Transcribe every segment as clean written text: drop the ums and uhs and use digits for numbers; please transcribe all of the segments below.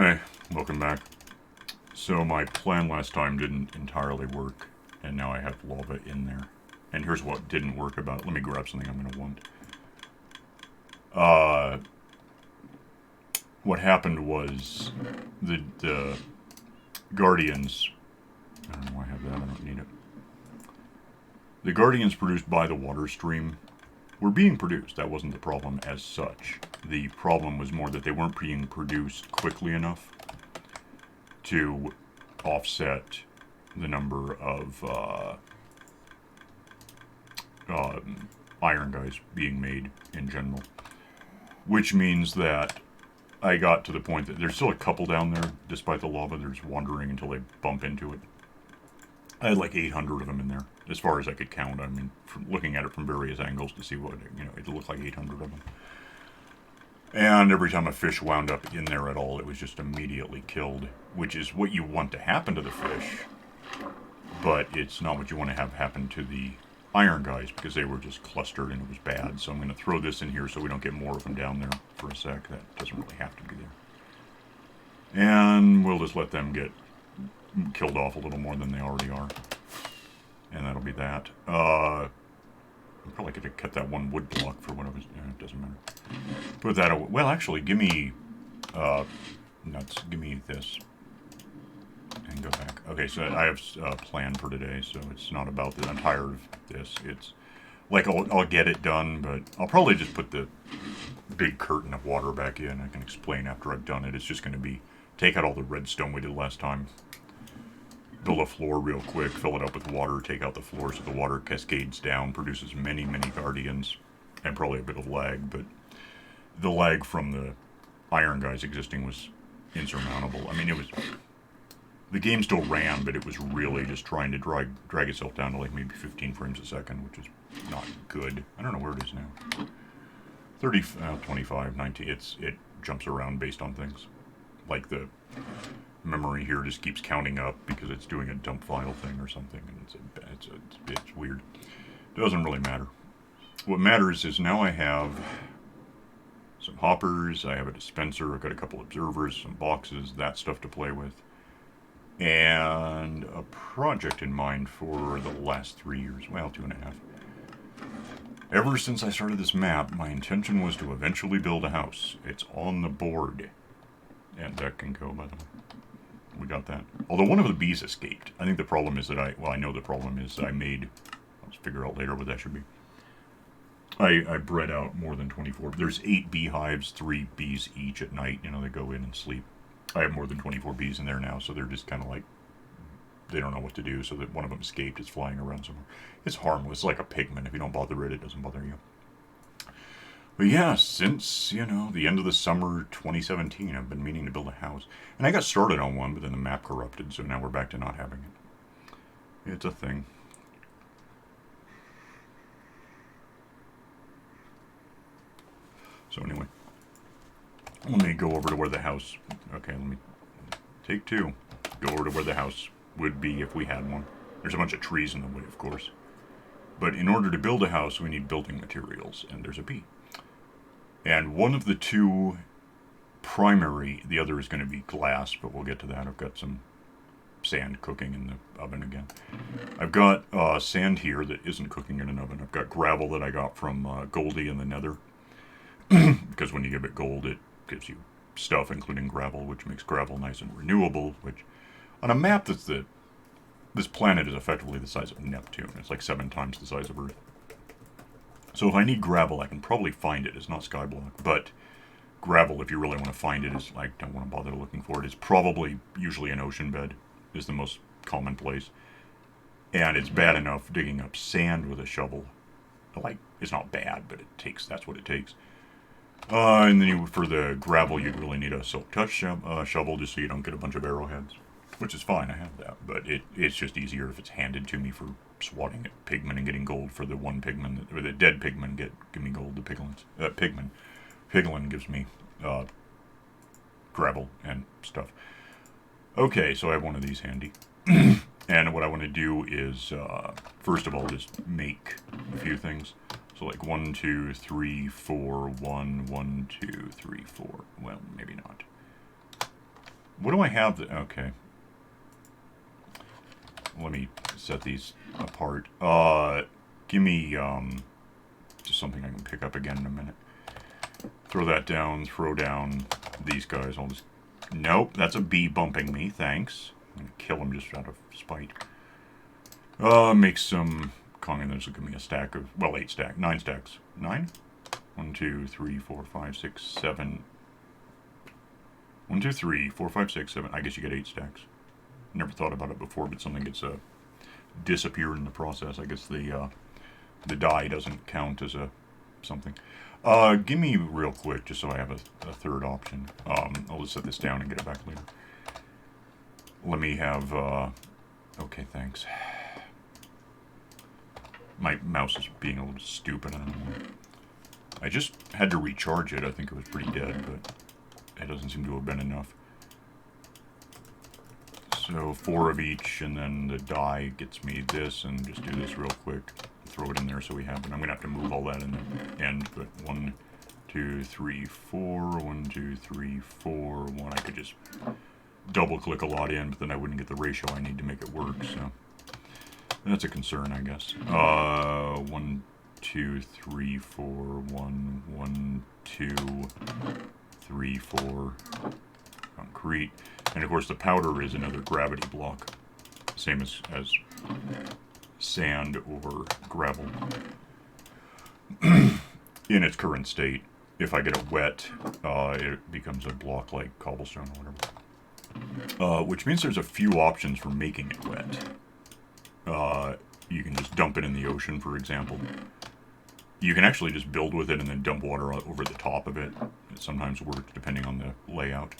Hey, welcome back. So my plan last time didn't entirely work, and now I have lava in there. And here's what didn't work about it. Let me grab something I'm going to want. Uh, what happened was the Guardians... I don't know why I have that, I don't need it. The Guardians produced by the water stream were being produced. That wasn't the problem as such. The problem was more that they weren't being produced quickly enough to offset the number of iron guys being made in general. Which means that I got to the point that there's still a couple down there, despite the lava. They're just wandering until they bump into it. I had like 800 of them in there, as far as I could count. I mean, from looking at it from various angles to see what, it looked like 800 of them. And every time a fish wound up in there at all, it was just immediately killed, which is what you want to happen to the fish, but it's not what you want to have happen to the iron guys, because they were just clustered and it was bad. So I'm going to throw this in here so we don't get more of them down there for a sec. That doesn't really have to be there. And we'll just let them get killed off a little more than they already are. And that'll be that. I probably could have cut that one wood block for what I was... it doesn't matter. Put that away. Well, actually, give me... nuts. Give me this. And go back. Okay, so I have a plan for today, so it's not about this. I'm tired of this. It's... Like, I'll get it done, but I'll probably just put the big curtain of water back in. I can explain after I've done it. It's just going to be... Take out all the redstone we did last time. Build a floor real quick, fill it up with water, take out the floor so the water cascades down, produces many, many guardians, and probably a bit of lag, but the lag from the iron guys existing was insurmountable. I mean, it was... The game still ran, but it was really just trying to drag itself down to like maybe 15 frames a second, which is not good. I don't know where it is now. 30, 25, 19, it jumps around based on things. Like the... memory here just keeps counting up because it's doing a dump file thing or something, and it's weird. Doesn't really matter. What matters is now I have some hoppers, I have a dispenser, I've got a couple observers, some boxes, that stuff to play with, and a project in mind for the last 3 years, well, 2.5. Ever since I started this map, my intention was to eventually build a house. It's on the board. And that can go, by the way. We got that. Although one of the bees escaped. I think the problem is that I know the problem is I made... Let's figure out later what that should be. I bred out more than 24. There's 8 beehives, 3 bees each at night. They go in and sleep. I have more than 24 bees in there now, so they're just kind of like... They don't know what to do, so that one of them escaped. It's flying around somewhere. It's harmless. It's like a pigman. If you don't bother it, it doesn't bother you. But yeah, since, the end of the summer 2017, I've been meaning to build a house. And I got started on one, but then the map corrupted, so now we're back to not having it. It's a thing. So anyway, let me go over to where the house... Okay, let me... Take 2. Go over to where the house would be if we had one. There's a bunch of trees in the way, of course. But in order to build a house, we need building materials, and there's a bee. And one of the 2 primary, the other is going to be glass, but we'll get to that. I've got some sand cooking in the oven again. I've got sand here that isn't cooking in an oven. I've got gravel that I got from Goldie in the Nether. Because when you give it gold, it gives you stuff, including gravel, which makes gravel nice and renewable, which on a map that's this planet is effectively the size of Neptune. It's like 7 times the size of Earth. So if I need gravel, I can probably find it. It's not skyblock, but gravel, if you really want to find it, is I don't want to bother looking for it. It's probably usually an ocean bed is the most common place. And it's bad enough digging up sand with a shovel. Like, it's not bad, but that's what it takes. And then for the gravel, you'd really need a silk touch shovel just so you don't get a bunch of arrowheads. Which is fine, I have that. But it's just easier if it's handed to me for swatting at pigmen and getting gold for the one pigman, or the dead pigmen give me gold. The piglin gives me gravel and stuff. Okay, so I have one of these handy. And what I want to do is, first of all, just make a few things. So like 1, 2, 3, 4, 1, 1, 2, 3, 4. Well, maybe not. What do I have? Okay. Let me set these apart. Give me just something I can pick up again in a minute. Throw that down. Throw down these guys. I'll just... Nope, that's a bee bumping me. Thanks. I'm gonna kill him just out of spite. Make some... Kong, and this will give me a stack of... Well, 8 stacks. 9 stacks. 9? 1, 2, 3, 4, 5, 6, 7... 1, 2, 3, 4, 5, 6, 7. I guess you get 8 stacks. Never thought about it before, but something gets disappeared in the process. I guess the die doesn't count as a something. Give me real quick, just so I have a third option. I'll just set this down and get it back later. Let me have... okay, thanks. My mouse is being a little stupid. I don't know. I just had to recharge it. I think it was pretty dead, but it doesn't seem to have been enough. So 4 of each, and then the die gets me this, and just do this real quick. Throw it in there so we have it. I'm going to have to move all that in the end, but 1, 2, 3, 4, 1, 2, 3, 4, 1. I could just double click a lot in, but then I wouldn't get the ratio I need to make it work, so that's a concern, I guess. 1, 2, 3, 4, 1, 1, 2, 3, 4. Concrete. And of course the powder is another gravity block. Same as sand or gravel. In its current state, if I get it wet, it becomes a block like cobblestone or whatever. Which means there's a few options for making it wet. You can just dump it in the ocean, for example. You can actually just build with it and then dump water over the top of it. It sometimes works depending on the layout.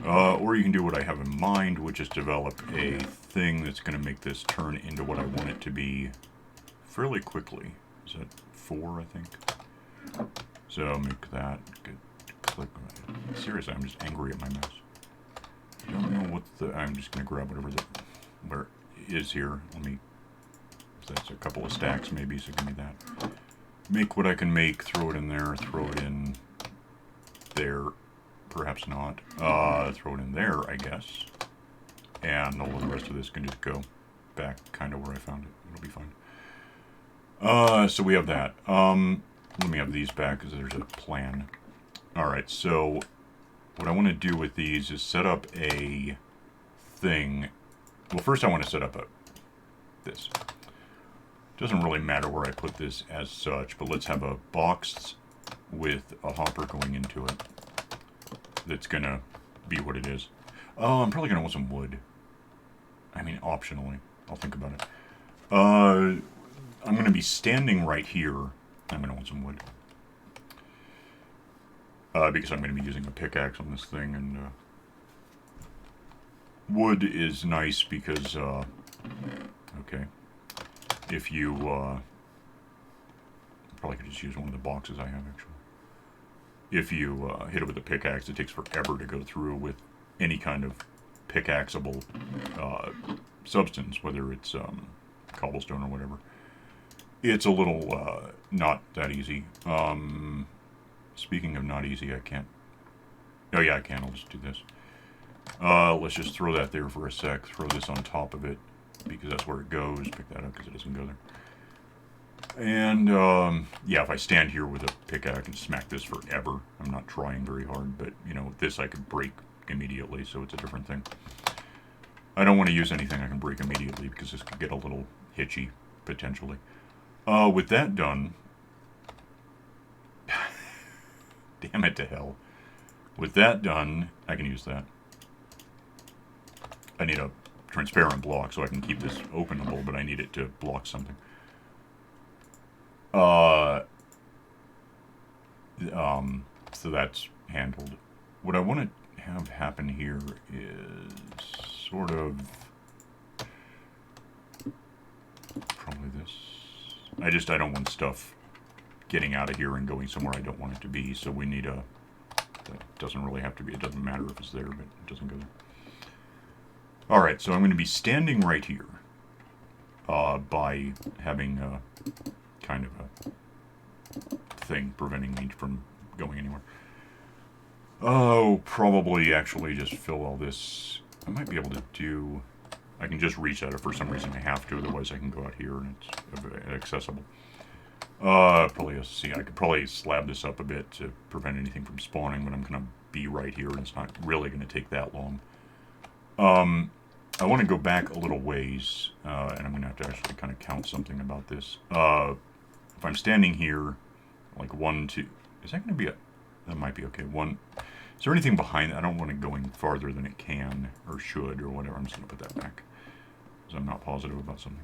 Or you can do what I have in mind, which is develop a thing that's going to make this turn into what I want it to be fairly quickly. Is that 4, I think? So make that. Good. Click. Seriously, I'm just angry at my mouse. I don't know what the... I'm just going to grab where it is here. Let me... That's a couple of stacks maybe, so give me that. Make what I can make, throw it in there, throw it in there. Perhaps not. Throw it in there, I guess. And all of the rest of this can just go back kind of where I found it. It'll be fine. So we have that. Let me have these back because there's a plan. Alright, so what I want to do with these is set up a thing. Well, first I want to set up this. Doesn't really matter where I put this as such, but let's have a box with a hopper going into it. That's gonna be what it is. Oh, I'm probably gonna want some wood. I mean, optionally. I'll think about it. I'm gonna be standing right here. I'm gonna want some wood. Because I'm gonna be using a pickaxe on this thing, and wood is nice because, okay. If you, probably could just use one of the boxes I have, actually. If you hit it with a pickaxe, it takes forever to go through with any kind of pickaxeable substance, whether it's cobblestone or whatever. It's a little not that easy. Speaking of not easy, I can't... Oh yeah, I can. I'll just do this. Let's just throw that there for a sec. Throw this on top of it, because that's where it goes. Pick that up because it doesn't go there. And, yeah, if I stand here with a pickaxe, I can smack this forever. I'm not trying very hard, but, you know, this I could break immediately, so it's a different thing. I don't want to use anything I can break immediately, because this could get a little hitchy, potentially. With that done... Damn it to hell. With that done, I can use that. I need a transparent block so I can keep this openable, but I need it to block something. So that's handled. What I want to have happen here is sort of probably this. I don't want stuff getting out of here and going somewhere I don't want it to be, so we need a... That doesn't really have to be, it doesn't matter if it's there, but it doesn't go there. Alright, so I'm going to be standing right here by having kind of a thing preventing me from going anywhere. Oh, probably actually just fill all this. I might be able to do... I can just reset it for some reason. I have to, otherwise I can go out here and it's accessible. Probably, see, I could probably slab this up a bit to prevent anything from spawning, but I'm going to be right here and it's not really going to take that long. I want to go back a little ways, and I'm going to have to actually kind of count something about this. If I'm standing here, like 1, 2, is that going to be a, that might be okay. 1, is there anything behind that? I don't want it going farther than it can, or should, or whatever. I'm just going to put that back, because I'm not positive about something.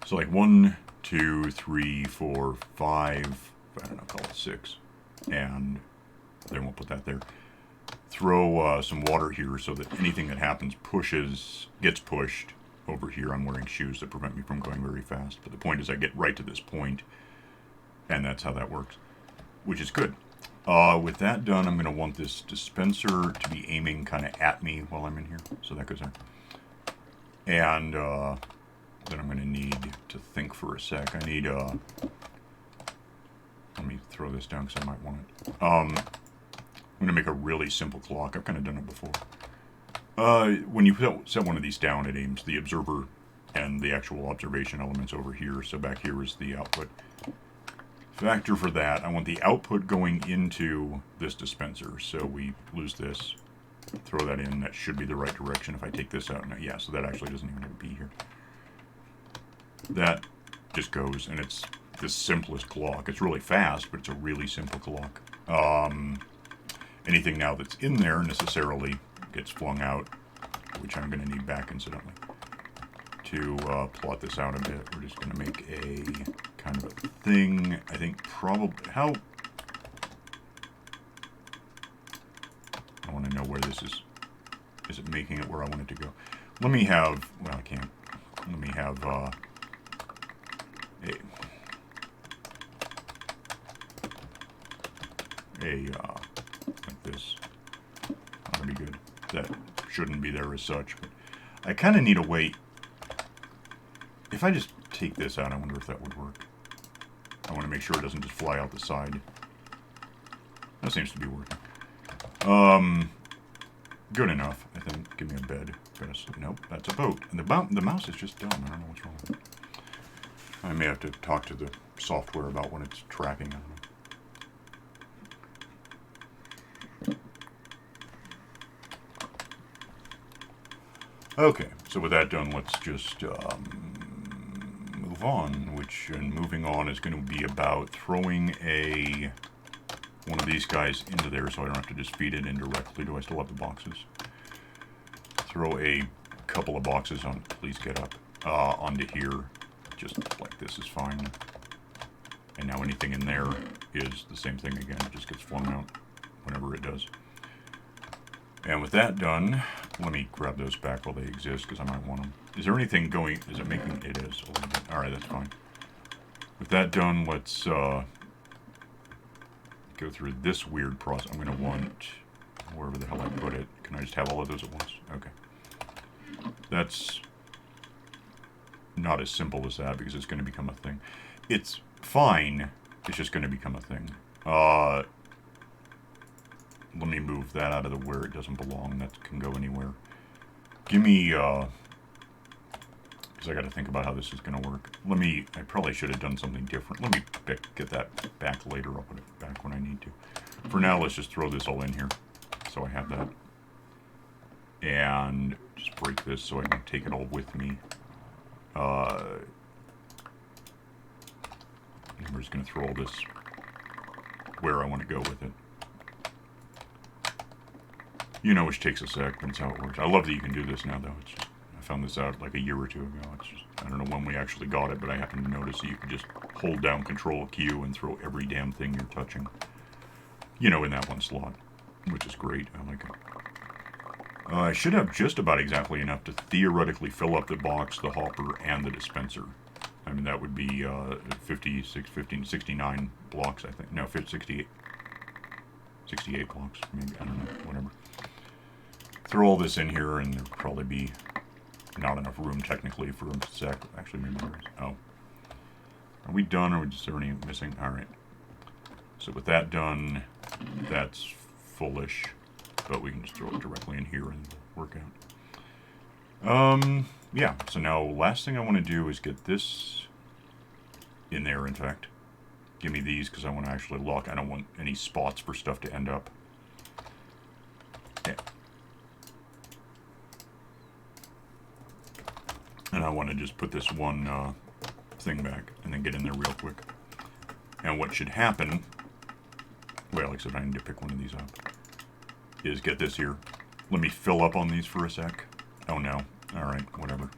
So like 1, 2, 3, 4, 5, I don't know, call it 6. And then we'll put that there. Throw some water here so that anything that happens gets pushed over here. I'm wearing shoes that prevent me from going very fast. But the point is I get right to this point, and that's how that works, which is good. With that done, I'm going to want this dispenser to be aiming kind of at me while I'm in here. So that goes there. And then I'm going to need to think for a sec. I need, let me throw this down because I might want it. I'm going to make a really simple clock. I've kind of done it before. When you set one of these down, it aims the observer and the actual observation elements over here. So back here is the output. Factor for that, I want the output going into this dispenser. So we lose this. Throw that in. That should be the right direction. If I take this out, now, yeah, so that actually doesn't even have to be here. That just goes, and it's the simplest clock. It's really fast, but it's a really simple clock. Anything now that's in there necessarily gets flung out, which I'm going to need back incidentally. To plot this out a bit, we're just going to make a kind of a thing. I think probably, how... I want to know where this is. Is it making it where I want it to go? Let me have, well, I can't. Let me have like this. That'll be good. That shouldn't be there as such, but I kind of need a way. If I just take this out, I wonder if that would work. I want to make sure it doesn't just fly out the side. That seems to be working. Good enough, I think. Give me a bed. Nope, that's a boat. And the mouse is just dumb. I don't know what's wrong with it. I may have to talk to the software about when it's tracking. I don't know. Okay, so with that done, let's just move on, and moving on is going to be about throwing one of these guys into there so I don't have to just feed it in directly. Do I still have the boxes? Throw a couple of boxes on, please get up, onto here. Just like this is fine. And now anything in there is the same thing again. It just gets flung out whenever it does. And with that done, let me grab those back while they exist because I might want them. Is there anything going, is it making, it is. Alright, that's fine. With that done, let's go through this weird process. I'm going to want, wherever the hell I put it, can I just have all of those at once? Okay. That's not as simple as that because it's going to become a thing. It's fine, it's just going to become a thing. Let me move that out of the where it doesn't belong. That can go anywhere. Give me, because I got to think about how this is going to work. I probably should have done something different. Let me get that back later. I'll put it back when I need to. For now, let's just throw this all in here. So I have that. And just break this so I can take it all with me. And we're just going to throw all this where I want to go with it. You know, which takes a sec. That's how it works. I love that you can do this now, though. It's just, I found this out like a year or two ago. It's just, I don't know when we actually got it, but I happened to notice that you can just hold down Control Q and throw every damn thing you're touching, you know, in that one slot, which is great. I like it. I should have just about exactly enough to theoretically fill up the box, the hopper, and the dispenser. I mean, that would be 69 blocks, I think. No, 68 blocks, maybe. I don't know, whatever. Throw all this in here, and there'll probably be not enough room, technically, for a sec. Actually, maybe there is. Oh. Are we done, or is there any missing? All right. So with that done, That's foolish. But we can just throw it directly in here and work out. Yeah, so now last thing I want to do is get this in there, in fact. Give me these because I want to actually lock. I don't want any spots for stuff to end up. Okay. And I want to just put this one thing back and then get in there real quick. And what should happen, well, except I need to pick one of these up, is get this here. Let me fill up on these for a sec. Oh no. Alright, whatever.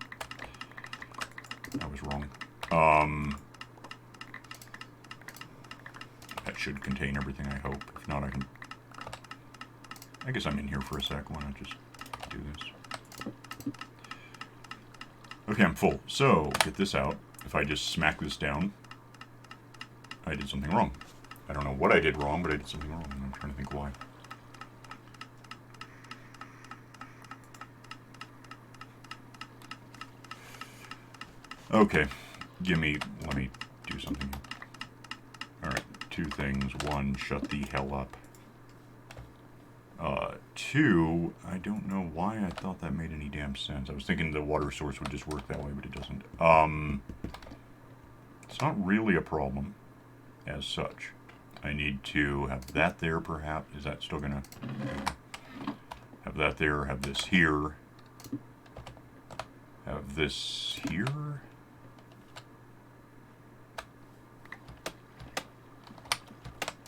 I was wrong. That should contain everything, I hope. If not, I guess I'm in here for a sec. Why not just do this? Okay, I'm full. So, get this out. If I just smack this down, I did something wrong. I don't know what I did wrong, but I did something wrong. I'm trying to think why. Okay, let me do something. Alright, two things. One, shut the hell up. Two, I don't know why I thought that made any damn sense. I was thinking the water source would just work that way, but it doesn't. It's not really a problem as such. I need to have that there, perhaps. Is that still gonna have that there? Have this here. Have this here.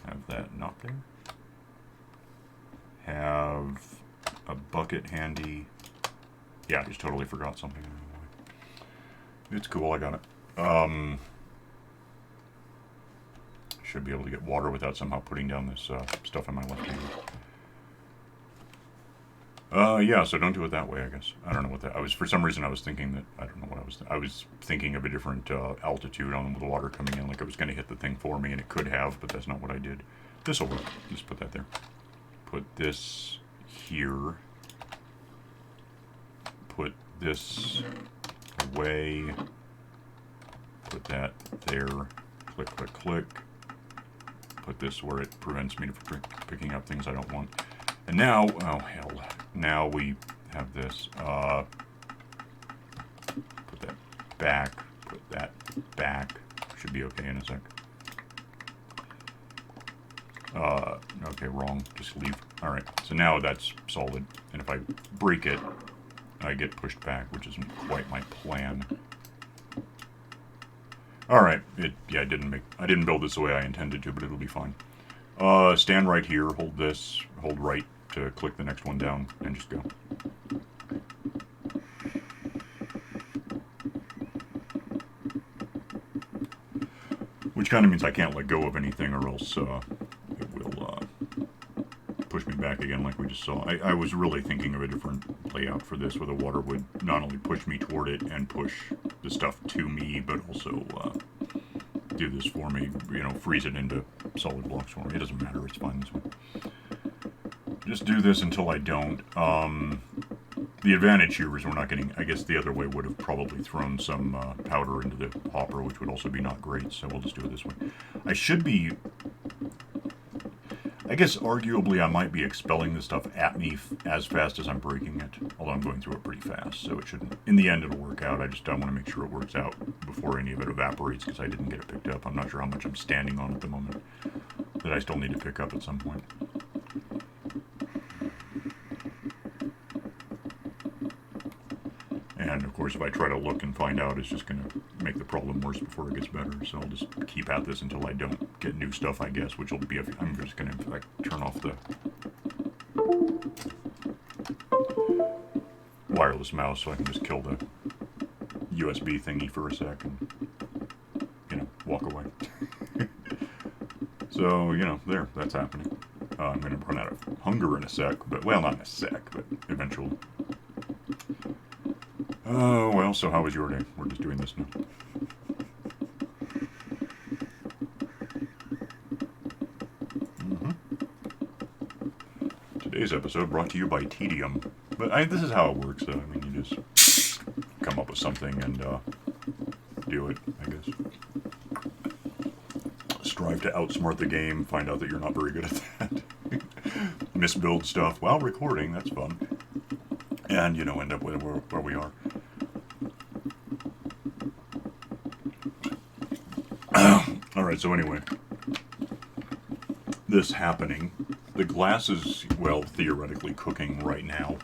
Have that not there. Have a bucket handy. Yeah, I just totally forgot something. It's cool, I got it. Should be able to get water without somehow putting down this stuff in my left hand. Yeah, so don't do it that way, I guess. I don't know what that... for some reason I was thinking that... I don't know what I was thinking of a different altitude on the water coming in, like it was going to hit the thing for me, and it could have, but that's not what I did. This'll work. Just put that there. Put this here. Put this away. Put that there. Click, click, click. Put this where it prevents me from picking up things I don't want. And now, oh hell, now we have this. Put that back. Put that back. Should be okay in a sec. Okay, wrong. Just leave. Alright, so now that's solid. And if I break it, I get pushed back, which isn't quite my plan. Alright, yeah, I didn't build this the way I intended to, but it'll be fine. Stand right here, hold this, hold right to click the next one down, and just go. Which kind of means I can't let go of anything, or else it will push me back again like we just saw. I was really thinking of a different layout for this, where the water would not only push me toward it and push the stuff to me, but also do this for me, you know, freeze it into solid blocks for me. It doesn't matter, it's fine this way. Just do this until I don't. The advantage here is we're not getting, I guess the other way would have probably thrown some powder into the hopper, which would also be not great, so we'll just do it this way. I should be, I guess arguably I might be expelling this stuff at me as fast as I'm breaking it, although I'm going through it pretty fast, so it shouldn't, in the end it'll work out. I just don't want to make sure it works out before any of it evaporates, because I didn't get it picked up. I'm not sure how much I'm standing on at the moment that I still need to pick up at some point. And of course, if I try to look and find out, it's just going to make the problem worse before it gets better. So I'll just keep at this until I don't get new stuff, I guess, which will be, I'm just going to, like, turn off the wireless mouse so I can just kill the USB thingy for a sec and, you know, walk away. So, you know, there, that's happening. I'm going to run out of hunger in a sec, but, well, not in a sec, but eventually. Oh, well, so how was your day? We're just doing this now. Today's episode brought to you by Tedium. But this is how it works, though. I mean, you just come up with something and do it, I guess. Strive to outsmart the game, find out that you're not very good at that. misbuild stuff while recording. That's fun. And, you know, end up where we are. Alright, so anyway. This happening. The glass is, well, theoretically cooking right now.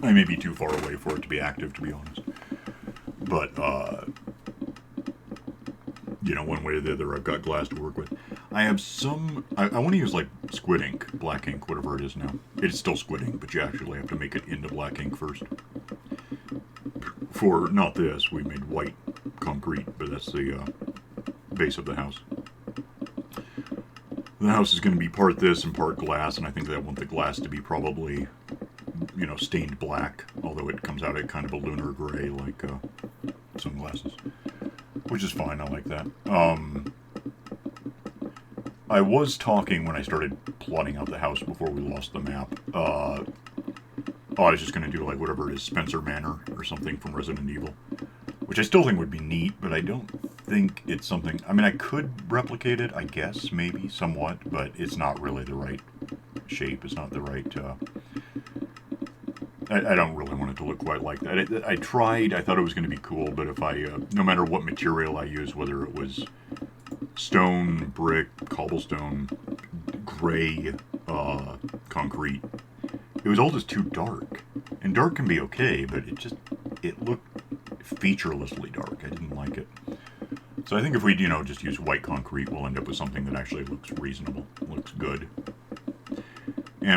I may be too far away for it to be active, to be honest. But, you know, one way or the other, I've got glass to work with. I have some... I want to use, like, squid ink, black ink, whatever it is now. It's still squid ink, but you actually have to make it into black ink first. For, not this, we made white concrete, but that's the base of the house. The house is going to be part this and part glass, and I think that I want the glass to be probably, you know, stained black, although it comes out at kind of a lunar gray, like sunglasses, which is fine. I like that. I was talking when I started plotting out the house before we lost the map. I was just going to do, like, whatever it is, Spencer Manor or something from Resident Evil, which I still think would be neat, but I don't think it's something... I mean, I could replicate it, I guess, maybe, somewhat, but it's not really the right shape. It's not the right... I don't really want it to look quite like that. I tried, I thought it was going to be cool, but if I... no matter what material I use, whether it was stone, brick, cobblestone, gray, concrete, it was all just too dark. And dark can be okay, but it looked featurelessly dark. I didn't like it. So I think if we, you know, just use white concrete, we'll end up with something that actually looks reasonable, looks good.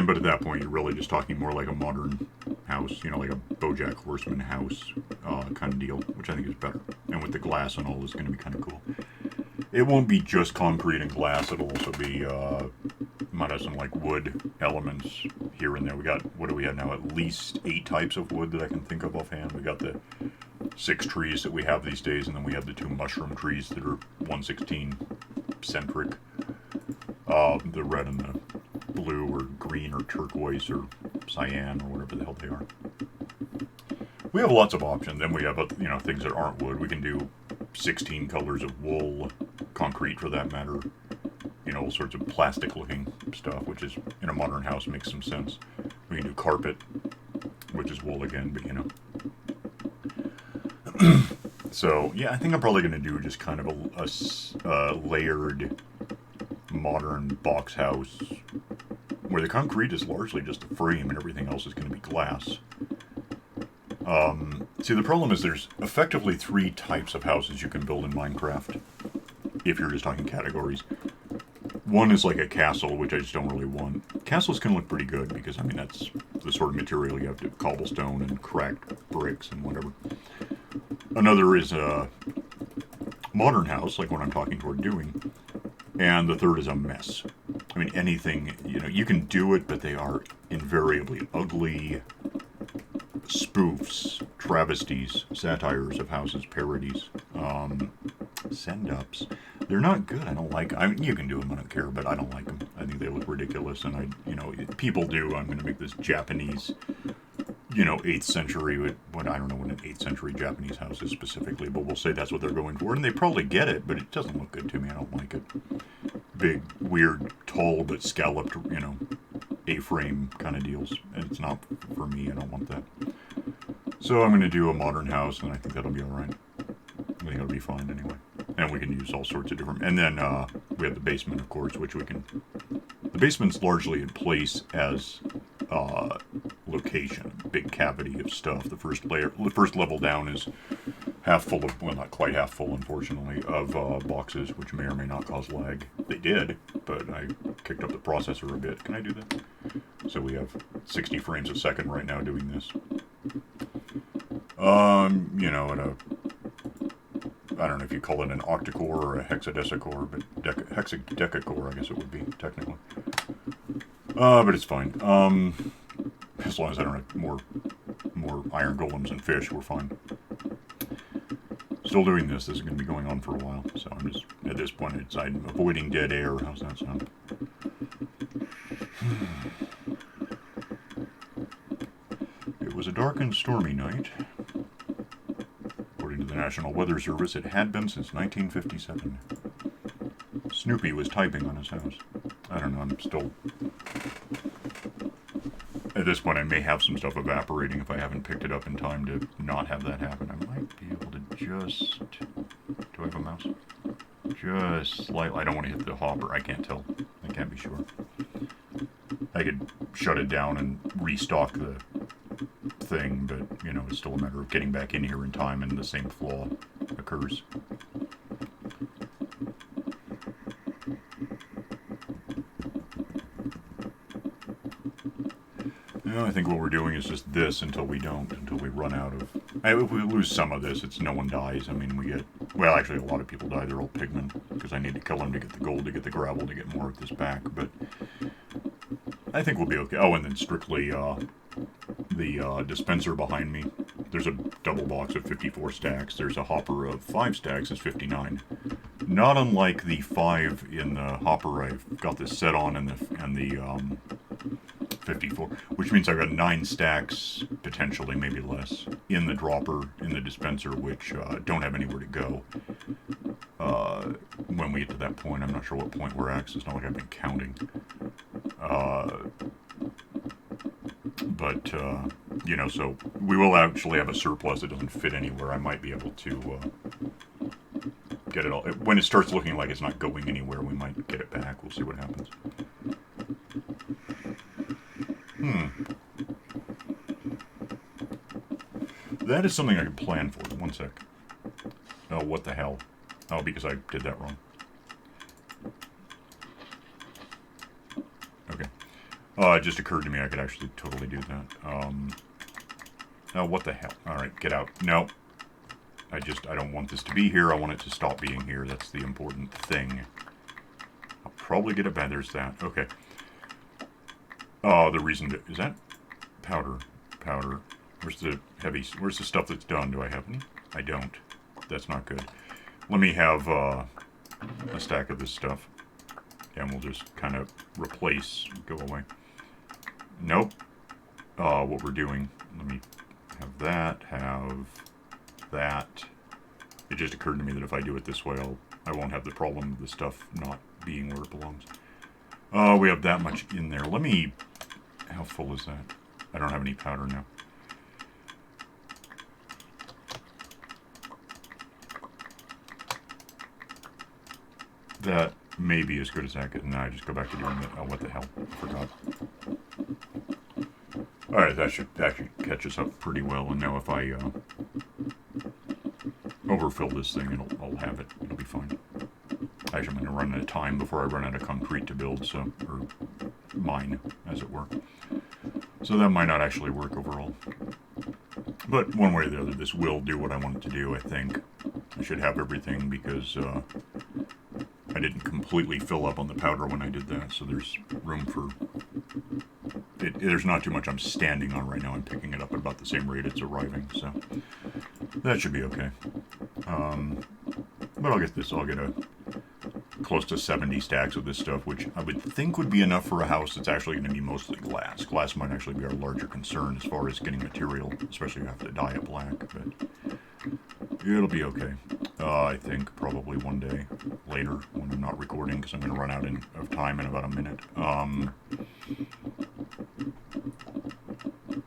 But at that point, you're really just talking more like a modern house, you know, like a BoJack Horseman house kind of deal, which I think is better. And with the glass and all, it's going to be kind of cool. It won't be just concrete and glass. It'll also be, might have some, like, wood elements here and there. We got, what do we have now? At least 8 types of wood that I can think of offhand. We got the 6 trees that we have these days, and then we have the 2 mushroom trees that are 116 centric. The red and the blue or green or turquoise or cyan or whatever the hell they are. We have lots of options. Then we have, you know, things that aren't wood. We can do 16 colors of wool, concrete for that matter, you know, all sorts of plastic looking stuff, which is, in a modern house, makes some sense. We can do carpet, which is wool again, but you know. So, yeah, I think I'm probably going to do just kind of a layered modern box house where the concrete is largely just a frame and everything else is going to be glass. See, the problem is there's effectively 3 types of houses you can build in Minecraft, if you're just talking categories. One is like a castle, which I just don't really want. Castles can look pretty good because, I mean, that's the sort of material you have to cobblestone and cracked bricks and whatever. Another is a modern house, like what I'm talking toward doing. And the third is a mess. I mean, anything, you know, you can do it, but they are invariably ugly spoofs, travesties, satires of houses, parodies, send-ups. They're not good. I don't like them. I mean, you can do them, I don't care, but I don't like them. I think they look ridiculous, and you know, people do. I'm going to make this Japanese, you know, 8th century, what I don't know what an 8th century Japanese house is specifically, but we'll say that's what they're going for, and they probably get it, but it doesn't look good to me. I don't like it. Big, weird, tall, but scalloped, you know, A-frame kind of deals, and it's not for me. I don't want that. So I'm going to do a modern house, and I think that'll be alright. I think it'll be fine anyway. And we can use all sorts of different... And then we have the basement, of course, which we can... The basement's largely in place as location. Big cavity of stuff. The first level down is half full of... Well, not quite half full, unfortunately, of boxes, which may or may not cause lag. They did, but I kicked up the processor a bit. Can I do that? So we have 60 frames a second right now doing this. You know, at a... I don't know if you call it an octa-core or a hexadecicore, but hexadecacore, I guess it would be, technically. But it's fine. As long as I don't have more iron golems and fish, we're fine. Still doing this. This is going to be going on for a while, so I'm just, at this point, I'm avoiding dead air. How's that sound? It was a dark and stormy night. According to the National Weather Service, it had been since 1957. Snoopy was typing on his house. I don't know, I'm still At this point, I may have some stuff evaporating if I haven't picked it up in time to not have that happen. I might be able to just... Do I have a mouse? Just slightly. I don't want to hit the hopper. I can't tell. I can't be sure. I could shut it down and restock the thing, but, you know, it's still a matter of getting back in here in time and the same flaw occurs. I think what we're doing is just this until we run out of... If we lose some of this, it's no one dies. I mean, we get... Well, actually, a lot of people die. They're all pigmen, because I need to kill them to get the gold, to get the gravel, to get more of this back, but... I think we'll be okay. Oh, and then strictly, the dispenser behind me. There's a double box of 54 stacks. There's a hopper of 5 stacks, is 59. Not unlike the 5 in the hopper I've got this set on, and the 54, which means I've got 9 stacks, potentially, maybe less, in the dropper, in the dispenser, which don't have anywhere to go. When we get to that point, I'm not sure what point we're at, 'cause it's not like I've been counting. But, you know, so we will actually have a surplus that doesn't fit anywhere. I might be able to get it all. When it starts looking like it's not going anywhere, we might get it back. We'll see what happens. That is something I can plan for. One sec. Oh, what the hell? Oh, because I did that wrong. Okay. It just occurred to me I could actually totally do that. Oh, what the hell? Alright, get out. No. I don't want this to be here. I want it to stop being here. That's the important thing. I'll probably get it back. There's that. Okay. Oh, the reason to... Is that powder? Powder. Where's the heavy... Where's the stuff that's done? Do I have any? I don't. That's not good. Let me have a stack of this stuff. And we'll just kind of replace... Go away. Nope. What we're doing... Let me have that. Have that. It just occurred to me that if I do it this way, I won't have the problem of the stuff not being where it belongs. We have that much in there. Let me... How full is that? I don't have any powder now. That may be as good as that could. No, I just go back to doing it. Oh, what the hell? I forgot. Alright, that should catch us up pretty well. And now if I overfill this thing, I'll have it. It'll be fine. Actually, I'm going to run out of time before I run out of concrete to build, so... Or mine, as it were. So that might not actually work overall. But one way or the other, this will do what I want it to do, I think. I should have everything because I didn't completely fill up on the powder when I did that, so there's room for... There's not too much I'm standing on right now. I'm picking it up at about the same rate it's arriving, so that should be okay. But I'll get this. I'll get close to 70 stacks of this stuff, which I would think would be enough for a house that's actually going to be mostly glass. Glass might actually be our larger concern as far as getting material, especially if you have to dye it black, but it'll be okay. I think probably one day later when I'm not recording, because I'm going to run out of time in about a minute.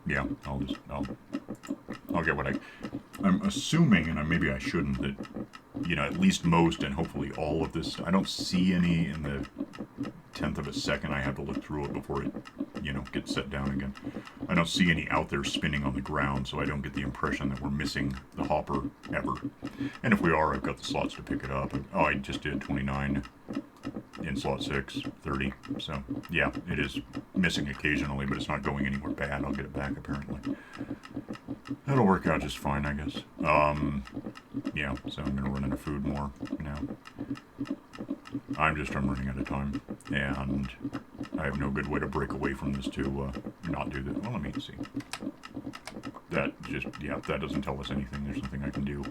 Yeah, I'll get what I'm assuming, and maybe I shouldn't, that, you know, at least most and hopefully all of this, I don't see any in the 10th of a second. I have to look through it before it, you know, gets set down again. I don't see any out there spinning on the ground, so I don't get the impression that we're missing the hopper ever. And if we are, I've got the slots to pick it up. Oh, I just did 29 in slot 6, 30. So, yeah, it is missing occasionally, but it's not going anywhere bad. I'll get it back, apparently. That'll work out just fine, I guess. Yeah, so I'm going to run out of food more now. I'm running out of time, and I have no good way to break away from this to not do that. Well, let me see. That just, yeah, that doesn't tell us anything. There's nothing I can do.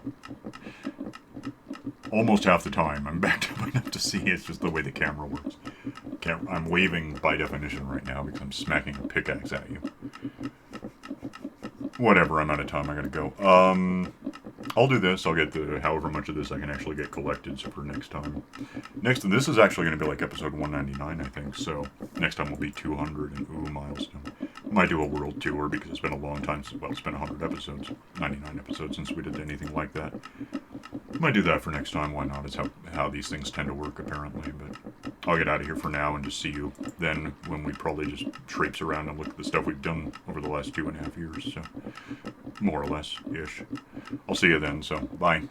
Almost half the time, I'm backed up enough to see. It's just the way the camera works. I'm waving by definition right now because I'm smacking a pickaxe at you. Whatever, I'm out of time. I gotta go. I'll do this. I'll get however much of this I can actually get collected for next time. This is actually going to be like episode 199, I think. So next time will be 200 and ooh, milestone. Might do a world tour because it's been a long time since, well, it's been 100 episodes, 99 episodes since we did anything like that. Might do that for next time, why not? It's how these things tend to work, apparently. But I'll get out of here for now and just see you then when we probably just traipse around and look at the stuff we've done over the last 2.5 years, so more or less-ish. I'll see you then, so bye.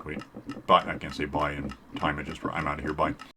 Wait, bye. I can't say bye in time, I'm out of here, bye.